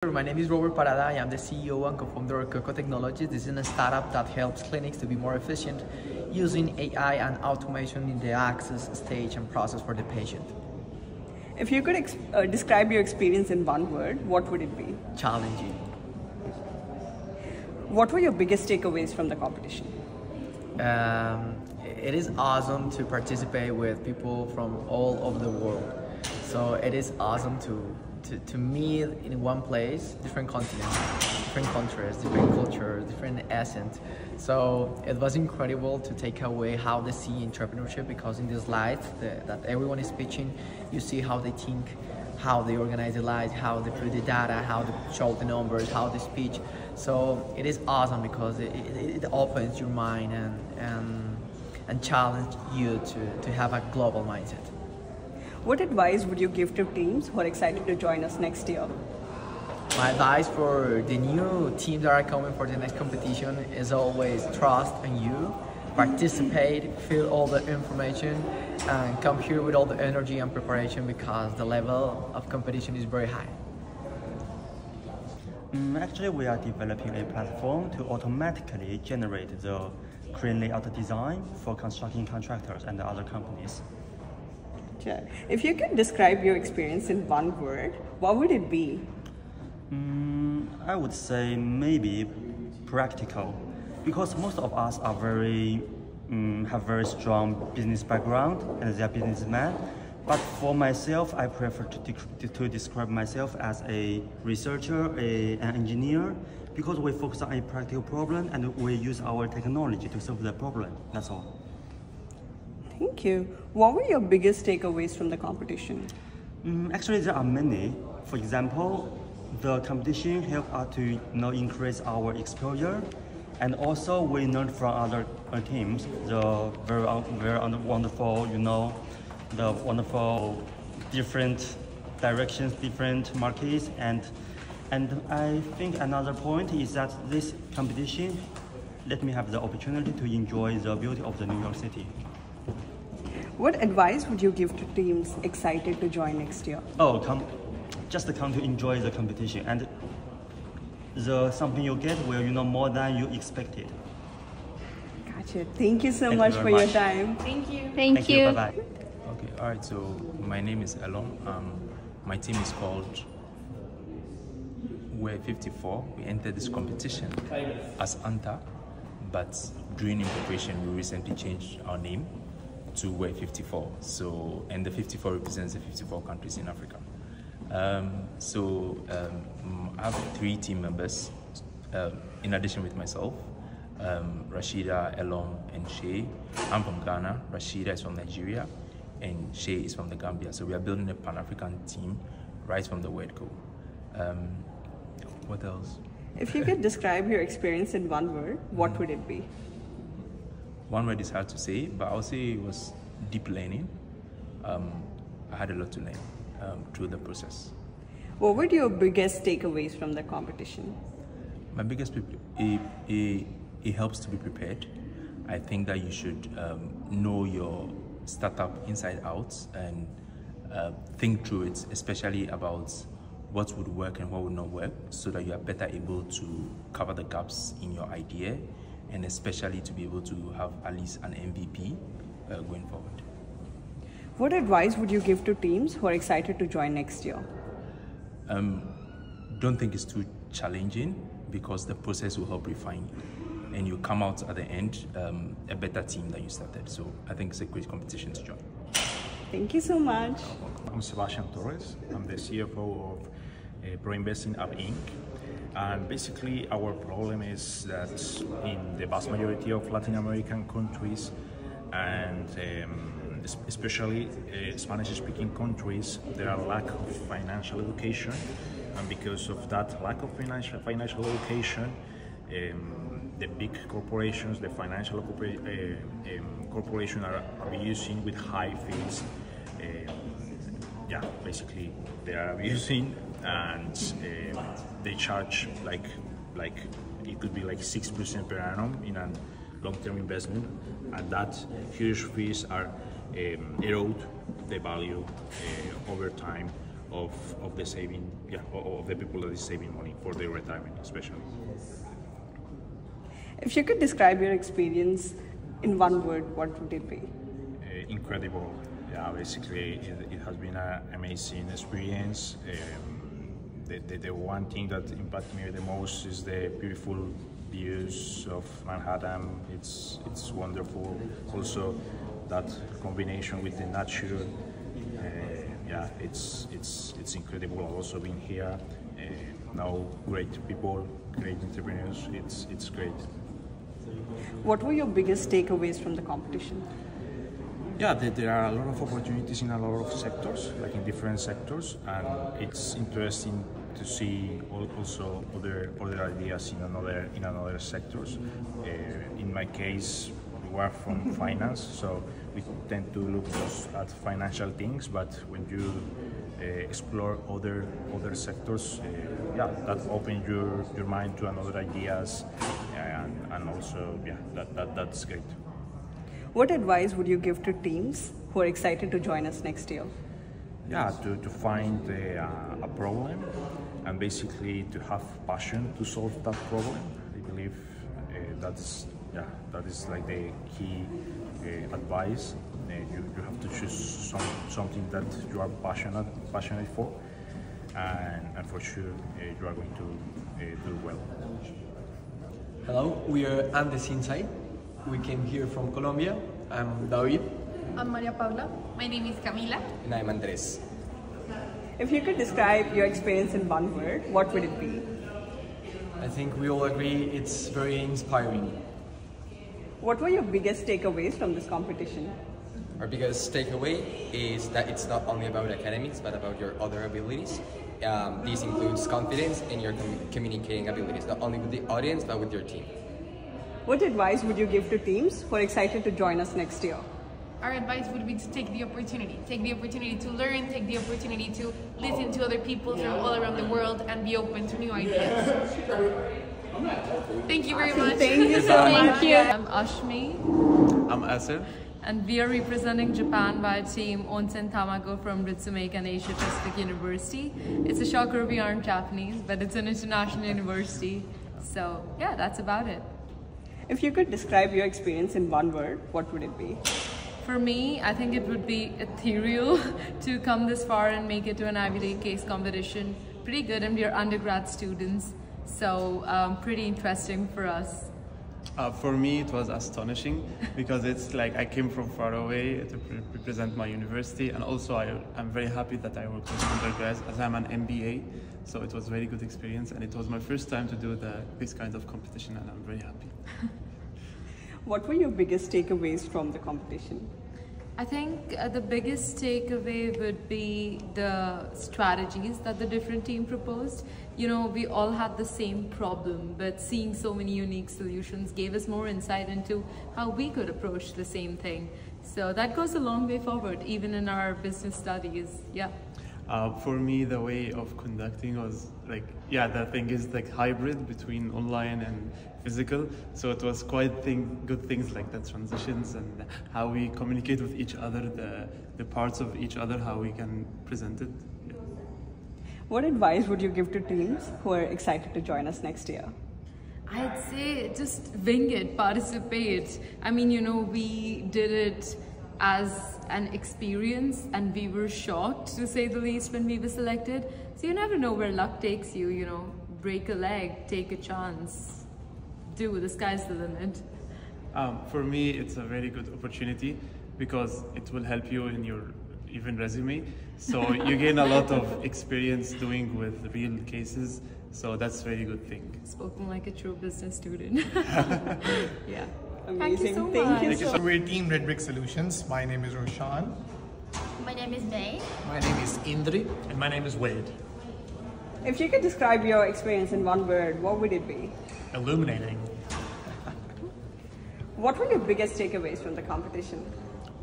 My name is Robert Parada. I am the CEO and co-founder of Coco Technologies. This is a startup that helps clinics to be more efficient using AI and automation in the access stage and process for the patient. If you could describe your experience in one word, what would it be? Challenging. What were your biggest takeaways from the competition? It is awesome to participate with people from all over the world. So it is awesome to meet in one place, different continents, different countries, different cultures, different essence. So it was incredible to take away how they see entrepreneurship, because in the slides that everyone is pitching, you see how they think, how they organize their lives, how they put the data, how they show the numbers, how they speak. So it is awesome because it opens your mind and challenge you to have a global mindset. What advice would you give to teams who are excited to join us next year? My advice for the new teams that are coming for the next competition is always trust in you, participate, fill all the information, and come here with all the energy and preparation, because the level of competition is very high. Actually, we are developing a platform to automatically generate the crane layout design for construction contractors and other companies. Sure. If you could describe your experience in one word, what would it be? I would say maybe practical, because most of us are have very strong business background and they are businessmen. But for myself, I prefer to describe myself as a researcher, an engineer, because we focus on a practical problem and we use our technology to solve the problem. That's all. Thank you. What were your biggest takeaways from the competition? Actually, there are many. For example, the competition helped us to increase our exposure, and also we learned from other teams the very wonderful, the wonderful different directions, different markets, and I think another point is that this competition let me have the opportunity to enjoy the beauty of the New York City. What advice would you give to teams excited to join next year? Just come to enjoy the competition, and something you get will more than you expected. Gotcha. Thank you so much for your time. Thank you. Thank you. Bye bye. Okay. All right. So my name is Elon. My team is called We're 54. We entered this competition as Anta, but during incorporation, we recently changed our name to We're 54. So, and the 54 represents the 54 countries in Africa. I have 3 team members, in addition with myself, Rashida, Elon, and Shay. I'm from Ghana, Rashida is from Nigeria, and Shay is from the Gambia. So we are building a Pan-African team right from the word go. What else? If you could describe your experience in one word, what would it be? One word is hard to say, but I'll say it was deep learning. I had a lot to learn through the process. What were your biggest takeaways from the competition? My biggest, it helps to be prepared. I think that you should know your startup inside out and think through it, especially about what would work and what would not work, so that you are better able to cover the gaps in your idea, and especially to be able to have at least an MVP going forward. What advice would you give to teams who are excited to join next year? Don't think it's too challenging, because the process will help refine you, and you come out at the end a better team than you started. So I think it's a great competition to join. Thank you so much. I'm Sebastian Torres. I'm the CFO of Pro Investing App Inc. And basically our problem is that in the vast majority of Latin American countries, and especially Spanish-speaking countries, there are lack of financial education, and because of that lack of financial education, the big corporations, the financial corporations are abusing with high fees. Basically they are abusing, and they charge like it could be like 6% per annum in a long-term investment, and that huge fees are erode the value over time of the saving, of the people that is saving money for their retirement, especially. If you could describe your experience in one word, what would it be? Incredible. Yeah, basically it has been an amazing experience. The one thing that impacted me the most is the beautiful views of Manhattan. It's wonderful. Also, that combination with the nature. Yeah, it's incredible. I've also been here. Now, great people, great entrepreneurs. It's great. What were your biggest takeaways from the competition? Yeah, there are a lot of opportunities in a lot of sectors, like in different sectors, and it's interesting to see also other ideas in another sectors. In my case, we were from finance, so we tend to look just at financial things. But when you explore other sectors, yeah, that opens your mind to another ideas, and also that's great. What advice would you give to teams who are excited to join us next year? Yeah, to find a problem and basically to have passion to solve that problem. I believe that is like the key advice. You have to choose something that you are passionate for, and for sure you are going to do well. Hello, we are on the scene side. We came here from Colombia. I'm David. I'm Maria Paula. My name is Camila. And I'm Andres. If you could describe your experience in one word, what would it be? I think we all agree it's very inspiring. What were your biggest takeaways from this competition? Our biggest takeaway is that it's not only about academics, but about your other abilities. This includes confidence in your communicating abilities, not only with the audience, but with your team. What advice would you give to teams who are excited to join us next year? Our advice would be to take the opportunity. Take the opportunity to learn, take the opportunity to listen to other people from all around the world and be open to new ideas. Thank you very much. Thank you so much. Thank you. I'm Ashmi. I'm Asir. And we are representing Japan by Team Onsen Tamago from Ritsumeikan Asia Pacific University. It's a shocker we aren't Japanese, but it's an international university. So yeah, that's about it. If you could describe your experience in one word, what would it be? For me, I think it would be ethereal to come this far and make it to an Ivy League case competition. Pretty good, and we are undergrad students, so pretty interesting for us. For me, it was astonishing because it's like I came from far away to represent my university, and also I'm very happy that I work with undergrads as I'm an MBA, so it was a very good experience, and it was my first time to do this kind of competition, and I'm very happy. What were your biggest takeaways from the competition? I think the biggest takeaway would be the strategies that the different team proposed. You know, we all had the same problem, but seeing so many unique solutions gave us more insight into how we could approach the same thing. So that goes a long way forward, even in our business studies. Yeah. For me, the way of conducting was like, yeah, the thing is like hybrid between online and physical. So it was quite good things like the transitions and how we communicate with each other, the parts of each other, how we can present it. Yeah. What advice would you give to teams who are excited to join us next year? I'd say just wing it, participate. I mean, you know, we did it as an experience and we were shocked, to say the least, when we were selected. So you never know where luck takes you, you know. Break a leg, take a chance. The sky's the limit. For me, it's a very good opportunity because it will help you in your even resume. So you gain a lot of experience doing with real cases. So that's a very good thing. Spoken like a true business student. Yeah. Amazing. Thank you so much. We're Team Red Brick Solutions. My name is Roshan. My name is May. My name is Indri. And my name is Wade. If you could describe your experience in one word, what would it be? Illuminating. What were your biggest takeaways from the competition?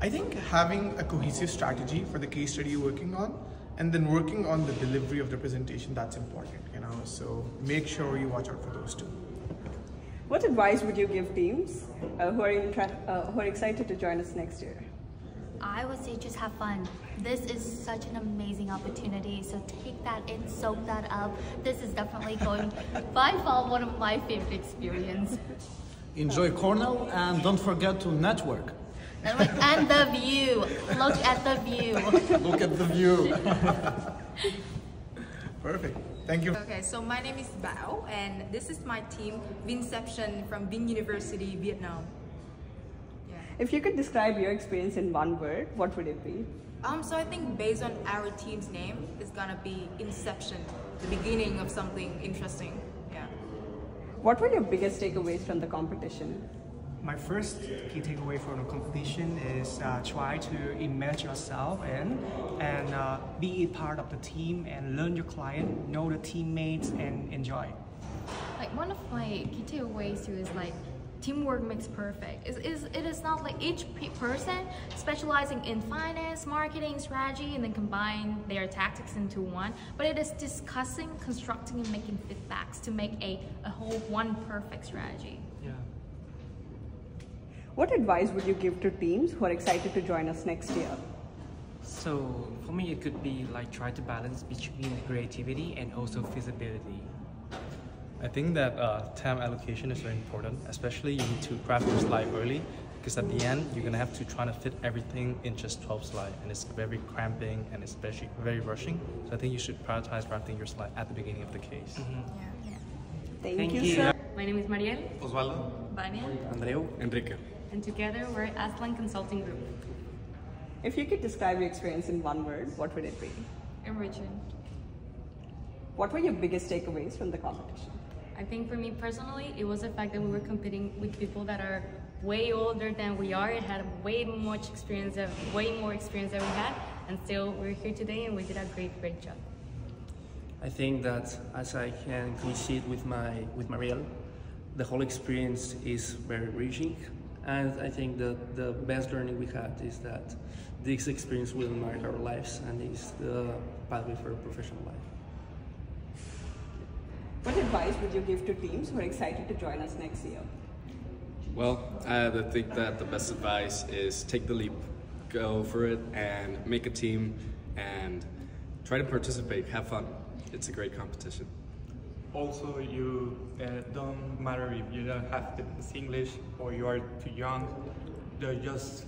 I think having a cohesive strategy for the case study you're working on, and then working on the delivery of the presentation, that's important, you know, so make sure you watch out for those two. What advice would you give teams who are excited to join us next year? I would say just have fun. This is such an amazing opportunity, so take that in, soak that up. This is definitely going by far one of my favorite experiences. Enjoy Cornell and don't forget to network. And the view. Look at the view. Look at the view. Perfect. Thank you. Okay, so my name is Bao, and this is my team, Vinception from Vinh University, Vietnam. Yeah. If you could describe your experience in one word, what would it be? So I think based on our team's name, it's gonna be Inception, the beginning of something interesting. Yeah. What were your biggest takeaways from the competition? My first key takeaway from the competition is try to immerse yourself in and be a part of the team and learn your client, know the teammates and enjoy. Like one of my key takeaways too is like teamwork makes perfect. It is not like each person specializing in finance, marketing, strategy, and then combine their tactics into one, but it is discussing, constructing, and making feedbacks to make a whole one perfect strategy. Yeah. What advice would you give to teams who are excited to join us next year? So for me, it could be like try to balance between creativity and also feasibility. I think that time allocation is very important, especially you need to craft your slide early, because at the end you're gonna have to try to fit everything in just 12 slides, and it's very cramping and especially very rushing. So I think you should prioritize crafting your slide at the beginning of the case. Thank you, sir. My name is Mariel. Osvaldo. Vania. Andreu. Enrique. And together we're Aslan Consulting Group. If you could describe your experience in one word, what would it be? Enriching. What were your biggest takeaways from the competition? I think for me personally, it was the fact that we were competing with people that are way older than we are and had way more experience than we had, and still we're here today and we did a great job. I think that as I can coincide with Mariel, the whole experience is very enriching, and I think that the best learning we had is that this experience will mark our lives and is the pathway for a professional life. What advice would you give to teams who are excited to join us next year? Well, I think that the best advice is take the leap, go for it, and make a team, and try to participate, have fun. It's a great competition. Also, you don't matter if you don't have the best English or you are too young, just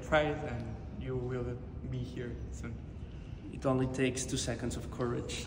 try it and you will be here soon. It only takes 2 seconds of courage.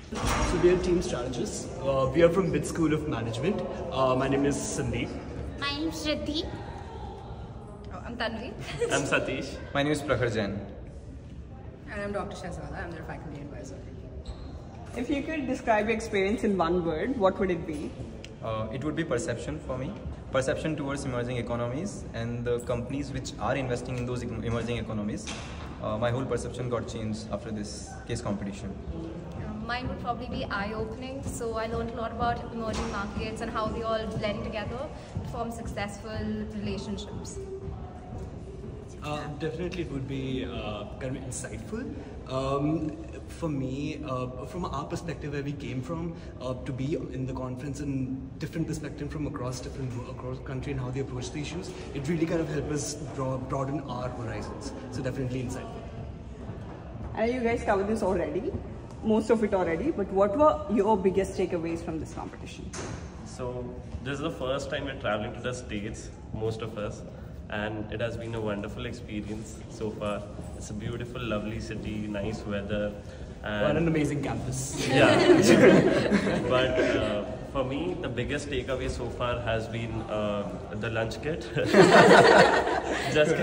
So we are team strategists. We are from BIT School of Management. My name is Sandeep. My name is Riddhi. I'm Tanvi. I'm Satish. My name is Prakhar Jain. And I'm Dr. Shahzada. I'm their faculty advisor. If you could describe your experience in one word, what would it be? It would be perception for me. Perception towards emerging economies and the companies which are investing in those emerging economies. My whole perception got changed after this case competition. Mine would probably be eye-opening. So I learned a lot about emerging markets and how they all blend together to form successful relationships. Definitely it would be kind of insightful. For me, from our perspective where we came from, to be in the conference and different perspective from across country and how they approach the issues, it really kind of helped us broaden our horizons. So definitely insightful. I know you guys covered this already, most of it already, but what were your biggest takeaways from this competition? So this is the first time we're traveling to the States, most of us, and it has been a wonderful experience so far. It's a beautiful, lovely city, nice weather. And an amazing campus. Yeah. But for me, the biggest takeaway so far has been the lunch kit. Just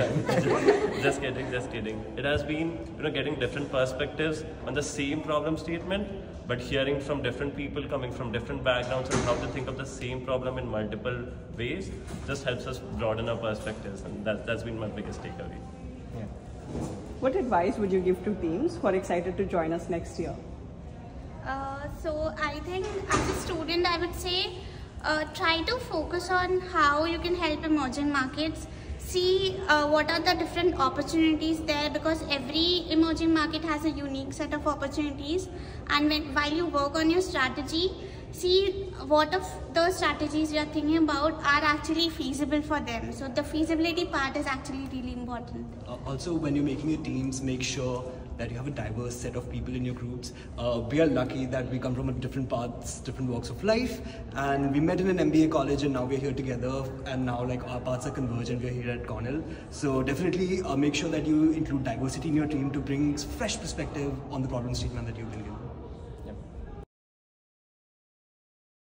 kidding. It has been, getting different perspectives on the same problem statement, but hearing from different people coming from different backgrounds and how to think of the same problem in multiple ways just helps us broaden our perspectives, and that's been my biggest takeaway. Yeah. What advice would you give to teams who are excited to join us next year? So I think as a student, I would say try to focus on how you can help emerging markets. See what are the different opportunities there, because every emerging market has a unique set of opportunities, and while you work on your strategy, see what of the strategies you are thinking about are actually feasible for them. So the feasibility part is actually really important. Also, when you're making your teams, make sure that you have a diverse set of people in your groups. We are lucky that we come from different paths, different walks of life, and we met in an MBA college and now we're here together, and now like our paths are convergent. We're here at Cornell. So definitely make sure that you include diversity in your team to bring fresh perspective on the problem statement that you've been given.